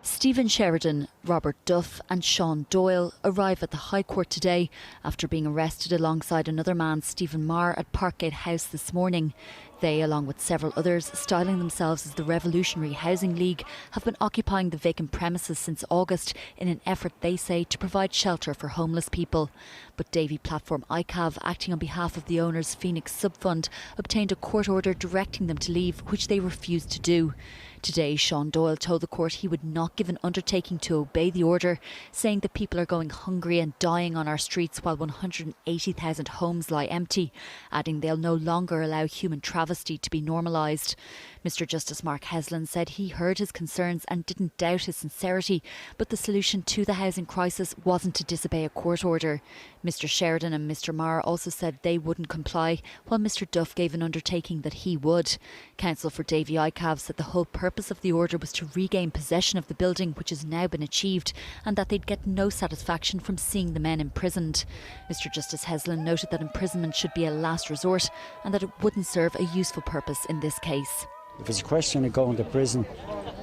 Stephen Sheridan, Robert Duff and Sean Doyle arrive at the High Court today after being arrested alongside another man, Stephen Marr, at Parkgate House this morning. They, along with several others, styling themselves as the Revolutionary Housing League, have been occupying the vacant premises since August in an effort, they say, to provide shelter for homeless people. But Davy platform ICAV, acting on behalf of the owners' Phoenix Subfund, obtained a court order directing them to leave, which they refused to do. Today, Sean Doyle told the court he would not give an undertaking to obey the order, saying that people are going hungry and dying on our streets while 180,000 homes lie empty, adding they'll no longer allow human travesty to be normalised. Mr Justice Mark Heuston said he heard his concerns and didn't doubt his sincerity, but the solution to the housing crisis wasn't to disobey a court order. Mr Sheridan and Mr Marr also said they wouldn't comply, while Mr Duff gave an undertaking that he would. Counsel for Davy ICAV said the whole purpose of the order was to regain possession of the building, which has now been achieved, and that they'd get no satisfaction from seeing the men imprisoned. Mr Justice Heuston noted that imprisonment should be a last resort and that it wouldn't serve a useful purpose in this case. If it's a question of going to prison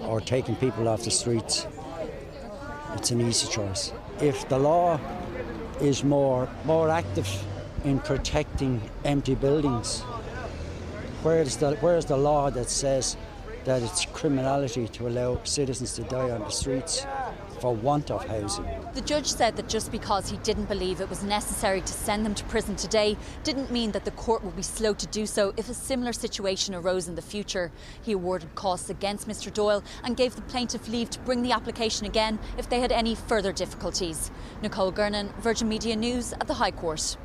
or taking people off the streets, it's an easy choice. If the law is more active in protecting empty buildings, where's the law that says that it's criminality to allow citizens to die on the streets for want of housing? The judge said that just because he didn't believe it was necessary to send them to prison today didn't mean that the court would be slow to do so if a similar situation arose in the future. He awarded costs against Mr Doyle and gave the plaintiff leave to bring the application again if they had any further difficulties. Nicole Gernan, Virgin Media News at the High Court.